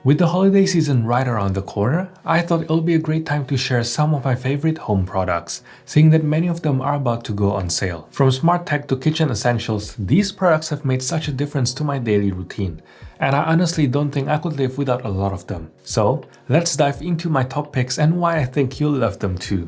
With the holiday season right around the corner, I thought it'll be a great time to share some of my favorite home products, seeing that many of them are about to go on sale. From smart tech to kitchen essentials, these products have made such a difference to my daily routine, and I honestly don't think I could live without a lot of them. So, let's dive into my top picks and why I think you'll love them too.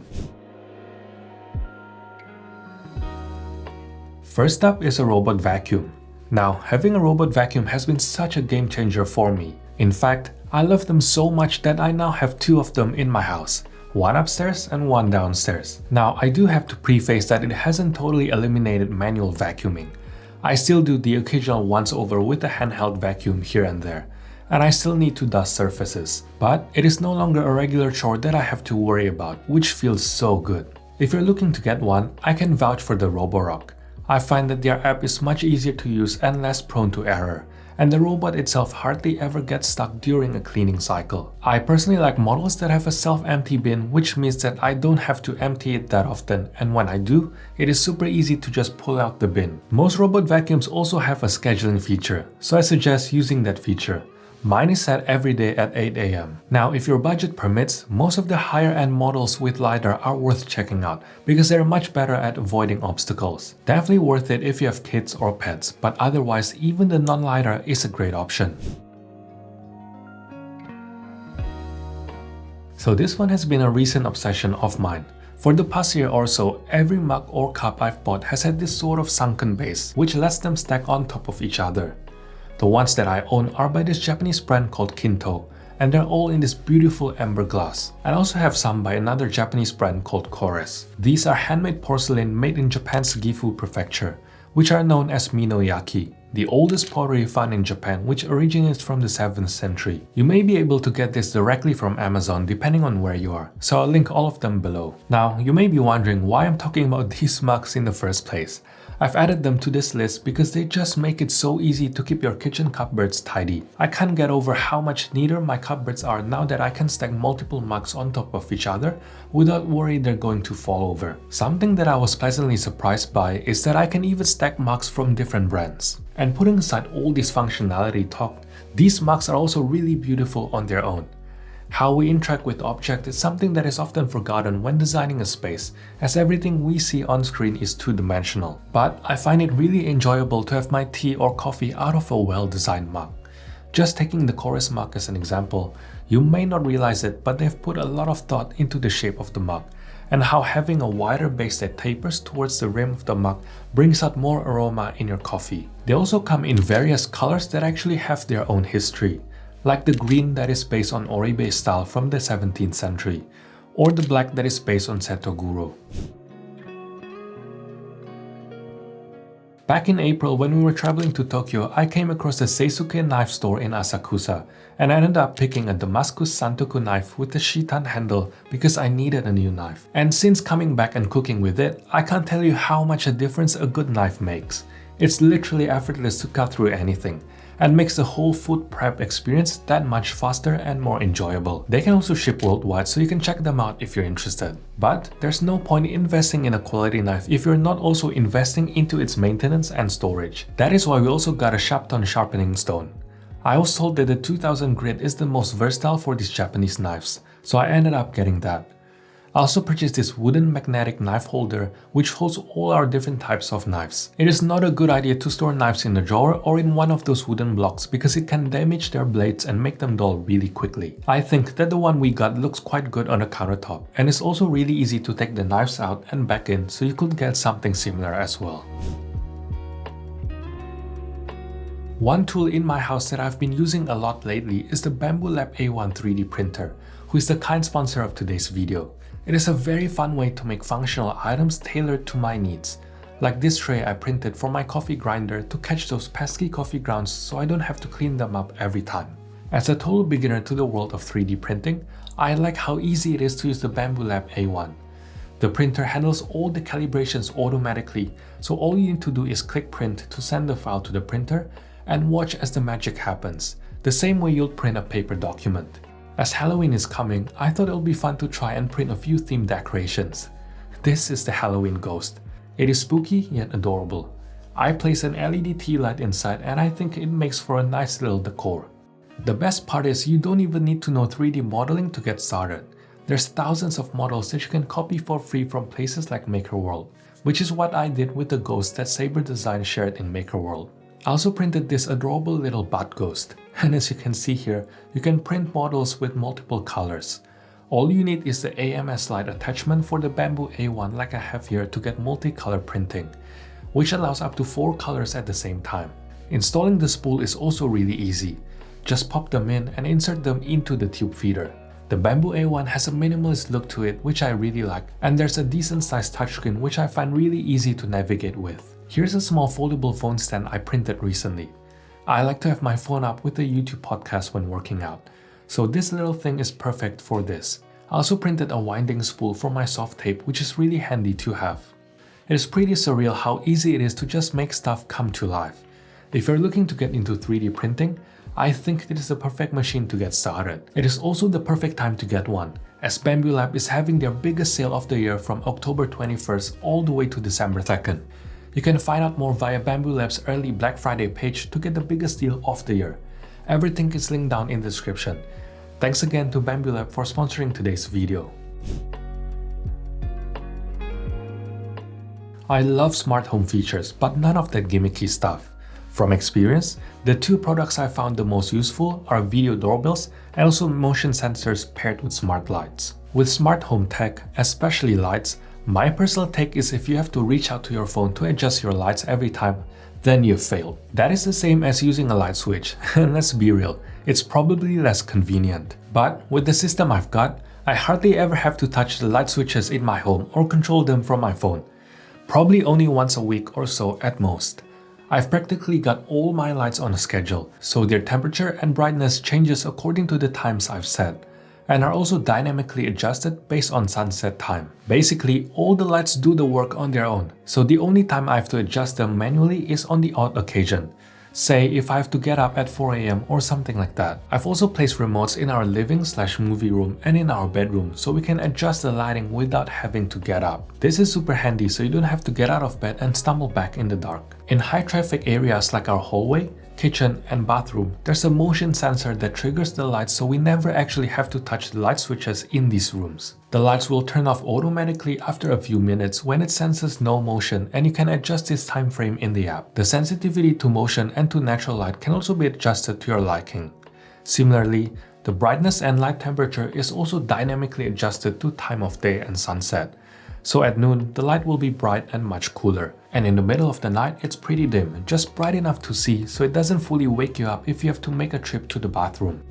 First up is a robot vacuum. Now, having a robot vacuum has been such a game changer for me. In fact, I love them so much that I now have two of them in my house, one upstairs and one downstairs. Now, I do have to preface that it hasn't totally eliminated manual vacuuming. I still do the occasional once over with a handheld vacuum here and there, and I still need to dust surfaces. But it is no longer a regular chore that I have to worry about, which feels so good. If you're looking to get one, I can vouch for the Roborock. I find that their app is much easier to use and less prone to error, and the robot itself hardly ever gets stuck during a cleaning cycle. I personally like models that have a self-empty bin, which means that I don't have to empty it that often, and when I do, it is super easy to just pull out the bin. Most robot vacuums also have a scheduling feature, so I suggest using that feature. Mine is set every day at 8 AM. Now, if your budget permits, most of the higher-end models with LiDAR are worth checking out because they're much better at avoiding obstacles. Definitely worth it if you have kids or pets, but otherwise, even the non-LiDAR is a great option. So this one has been a recent obsession of mine. For the past year or so, every mug or cup I've bought has had this sort of sunken base, which lets them stack on top of each other. The ones that I own are by this Japanese brand called Kinto, and they're all in this beautiful amber glass. I also have some by another Japanese brand called Kores. These are handmade porcelain made in Japan's Gifu prefecture, which are known as Minoyaki, the oldest pottery found in Japan, which originates from the 7th century. You may be able to get this directly from Amazon depending on where you are, so I'll link all of them below. Now, you may be wondering why I'm talking about these mugs in the first place. I've added them to this list because they just make it so easy to keep your kitchen cupboards tidy. I can't get over how much neater my cupboards are now that I can stack multiple mugs on top of each other without worry they're going to fall over. Something that I was pleasantly surprised by is that I can even stack mugs from different brands. And putting aside all this functionality talk, these mugs are also really beautiful on their own. How we interact with objects is something that is often forgotten when designing a space, as everything we see on screen is two-dimensional. But I find it really enjoyable to have my tea or coffee out of a well-designed mug. Just taking the Kores mug as an example, you may not realize it, but they've put a lot of thought into the shape of the mug, and how having a wider base that tapers towards the rim of the mug brings out more aroma in your coffee. They also come in various colors that actually have their own history, like the green that is based on Oribe style from the 17th century, or the black that is based on Setoguro. Back in April when we were traveling to Tokyo, I came across the Seisuke knife store in Asakusa, and I ended up picking a Damascus Santoku knife with a shitan handle because I needed a new knife. And since coming back and cooking with it, I can't tell you how much a difference a good knife makes. It's literally effortless to cut through anything, and makes the whole food prep experience that much faster and more enjoyable. They can also ship worldwide, so you can check them out if you're interested. But there's no point investing in a quality knife if you're not also investing into its maintenance and storage. That is why we also got a Shapton sharpening stone. I was told that the 2000 grit is the most versatile for these Japanese knives, so I ended up getting that. I also purchased this wooden magnetic knife holder which holds all our different types of knives. It is not a good idea to store knives in a drawer or in one of those wooden blocks because it can damage their blades and make them dull really quickly. I think that the one we got looks quite good on a countertop, and it's also really easy to take the knives out and back in, so you could get something similar as well. One tool in my house that I've been using a lot lately is the Bambu Lab A1 3D printer, who is the kind sponsor of today's video. It is a very fun way to make functional items tailored to my needs, like this tray I printed for my coffee grinder to catch those pesky coffee grounds so I don't have to clean them up every time. As a total beginner to the world of 3D printing, I like how easy it is to use the Bambu Lab A1. The printer handles all the calibrations automatically, so all you need to do is click print to send the file to the printer and watch as the magic happens, the same way you'll print a paper document. As Halloween is coming, I thought it would be fun to try and print a few themed decorations. This is the Halloween ghost. It is spooky yet adorable. I place an LED tea light inside and I think it makes for a nice little decor. The best part is you don't even need to know 3D modeling to get started. There's thousands of models that you can copy for free from places like MakerWorld, which is what I did with the ghost that Saber Design shared in MakerWorld. I also printed this adorable little bat ghost, and as you can see here, you can print models with multiple colors. All you need is the AMS light attachment for the Bambu A1 like I have here to get multicolor printing, which allows up to 4 colors at the same time. Installing the spool is also really easy. Just pop them in and insert them into the tube feeder. The Bambu A1 has a minimalist look to it which I really like, and there's a decent sized touchscreen which I find really easy to navigate with. Here's a small foldable phone stand I printed recently. I like to have my phone up with a YouTube podcast when working out, so this little thing is perfect for this. I also printed a winding spool for my soft tape, which is really handy to have. It is pretty surreal how easy it is to just make stuff come to life. If you're looking to get into 3D printing, I think it is the perfect machine to get started. It is also the perfect time to get one, as Bambu Lab is having their biggest sale of the year from October 21st all the way to December 2nd. You can find out more via Bambu Lab's early Black Friday page to get the biggest deal of the year. Everything is linked down in the description. Thanks again to Bambu Lab for sponsoring today's video. I love smart home features, but none of that gimmicky stuff. From experience, the two products I found the most useful are video doorbells and also motion sensors paired with smart lights. With smart home tech, especially lights, my personal take is if you have to reach out to your phone to adjust your lights every time, then you've failed. That is the same as using a light switch, and let's be real, it's probably less convenient. But with the system I've got, I hardly ever have to touch the light switches in my home or control them from my phone. Probably only once a week or so at most. I've practically got all my lights on a schedule, so their temperature and brightness changes according to the times I've set, and are also dynamically adjusted based on sunset time. Basically, all the lights do the work on their own, so the only time I have to adjust them manually is on the odd occasion. Say if I have to get up at 4 AM or something like that. I've also placed remotes in our living/movie room and in our bedroom so we can adjust the lighting without having to get up. This is super handy so you don't have to get out of bed and stumble back in the dark. In high traffic areas like our hallway, kitchen and bathroom, there's a motion sensor that triggers the lights so we never actually have to touch the light switches in these rooms. The lights will turn off automatically after a few minutes when it senses no motion, and you can adjust this time frame in the app. The sensitivity to motion and to natural light can also be adjusted to your liking. Similarly, the brightness and light temperature is also dynamically adjusted to time of day and sunset. So at noon, the light will be bright and much cooler. And in the middle of the night, it's pretty dim, just bright enough to see so it doesn't fully wake you up if you have to make a trip to the bathroom.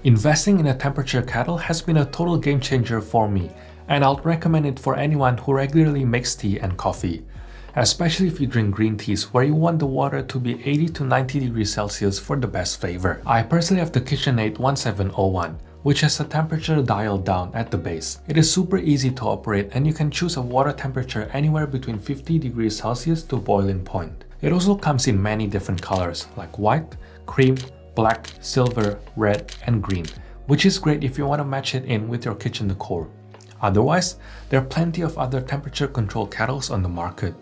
Investing in a temperature kettle has been a total game changer for me, and I'll recommend it for anyone who regularly makes tea and coffee. Especially if you drink green teas where you want the water to be 80 to 90 degrees Celsius for the best flavor. I personally have the KitchenAid 1701, which has a temperature dial down at the base. It is super easy to operate and you can choose a water temperature anywhere between 50 degrees Celsius to boiling point. It also comes in many different colors like white, cream, black, silver, red, and green, which is great if you want to match it in with your kitchen decor. Otherwise, there are plenty of other temperature control kettles on the market.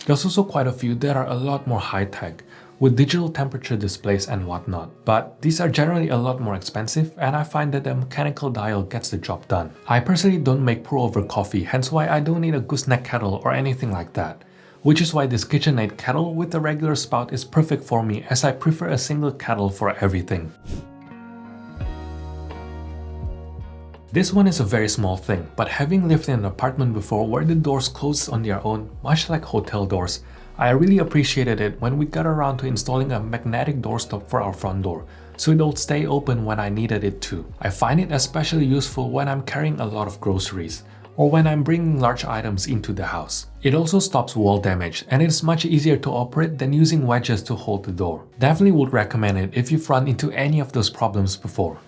There's also quite a few that are a lot more high-tech, with digital temperature displays and whatnot, but these are generally a lot more expensive and I find that the mechanical dial gets the job done. I personally don't make pour-over coffee, hence why I don't need a gooseneck kettle or anything like that, which is why this KitchenAid kettle with a regular spout is perfect for me as I prefer a single kettle for everything. This one is a very small thing, but having lived in an apartment before where the doors close on their own, much like hotel doors, I really appreciated it when we got around to installing a magnetic doorstop for our front door, so it would stay open when I needed it to. I find it especially useful when I'm carrying a lot of groceries, or when I'm bringing large items into the house. It also stops wall damage, and it is much easier to operate than using wedges to hold the door. Definitely would recommend it if you've run into any of those problems before.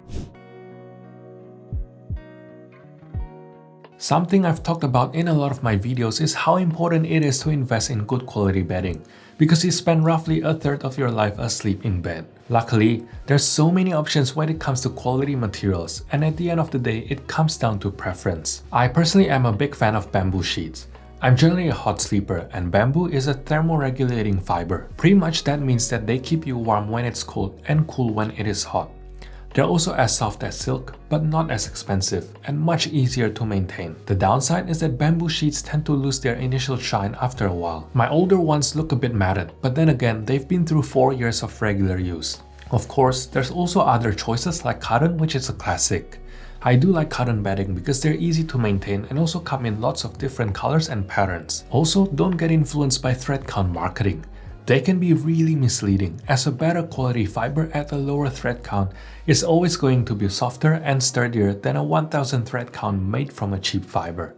Something I've talked about in a lot of my videos is how important it is to invest in good quality bedding, because you spend roughly a third of your life asleep in bed. Luckily, there's so many options when it comes to quality materials, and at the end of the day, it comes down to preference. I personally am a big fan of bamboo sheets. I'm generally a hot sleeper, and bamboo is a thermoregulating fiber. Pretty much that means that they keep you warm when it's cold and cool when it is hot. They're also as soft as silk, but not as expensive and much easier to maintain. The downside is that bamboo sheets tend to lose their initial shine after a while. My older ones look a bit matted, but then again, they've been through 4 years of regular use. Of course, there's also other choices like cotton, which is a classic. I do like cotton bedding because they're easy to maintain and also come in lots of different colors and patterns. Also, don't get influenced by thread count marketing. They can be really misleading, as a better quality fiber at a lower thread count is always going to be softer and sturdier than a 1000 thread count made from a cheap fiber.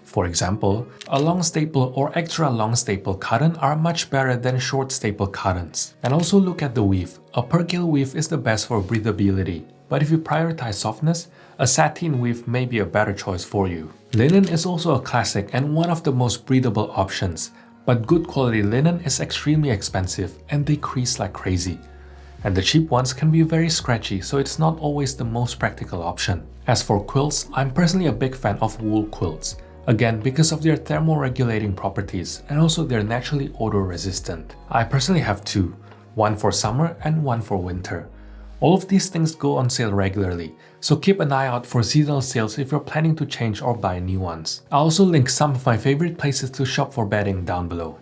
For example, a long staple or extra long staple cotton are much better than short staple cottons. And also look at the weave. A percale weave is the best for breathability, but if you prioritize softness, a sateen weave may be a better choice for you. Linen is also a classic and one of the most breathable options. But good quality linen is extremely expensive and they crease like crazy. And the cheap ones can be very scratchy, so it's not always the most practical option. As for quilts, I'm personally a big fan of wool quilts. Again, because of their thermoregulating properties and also they're naturally odor resistant. I personally have two, one for summer and one for winter. All of these things go on sale regularly, so keep an eye out for seasonal sales if you're planning to change or buy new ones. I'll also link some of my favorite places to shop for bedding down below.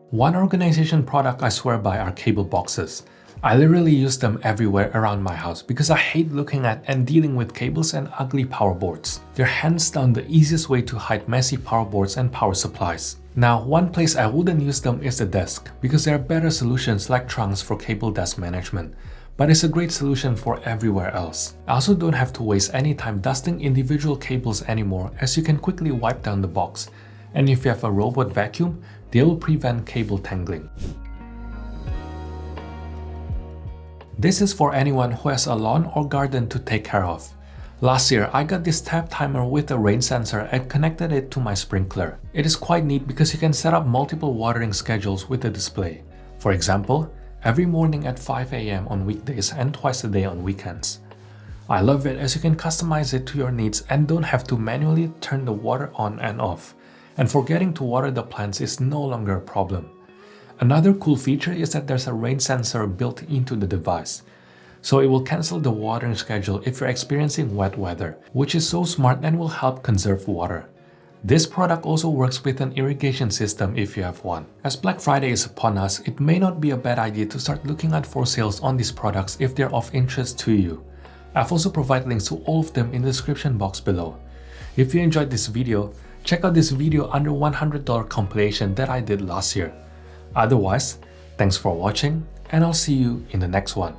One organization product I swear by are cable boxes. I literally use them everywhere around my house because I hate looking at and dealing with cables and ugly power boards. They're hands down the easiest way to hide messy power boards and power supplies. Now, one place I wouldn't use them is the desk, because there are better solutions like trunks for cable desk management, but it's a great solution for everywhere else. I also don't have to waste any time dusting individual cables anymore, as you can quickly wipe down the box, and if you have a robot vacuum, they will prevent cable tangling. This is for anyone who has a lawn or garden to take care of. Last year, I got this tap timer with a rain sensor and connected it to my sprinkler. It is quite neat because you can set up multiple watering schedules with the display. For example, every morning at 5 AM on weekdays and twice a day on weekends. I love it as you can customize it to your needs and don't have to manually turn the water on and off. And forgetting to water the plants is no longer a problem. Another cool feature is that there's a rain sensor built into the device. So it will cancel the watering schedule if you're experiencing wet weather, which is so smart and will help conserve water. This product also works with an irrigation system if you have one. As Black Friday is upon us, it may not be a bad idea to start looking at for sales on these products if they're of interest to you. I've also provided links to all of them in the description box below. If you enjoyed this video, check out this video under $100 compilation that I did last year. Otherwise, thanks for watching and I'll see you in the next one.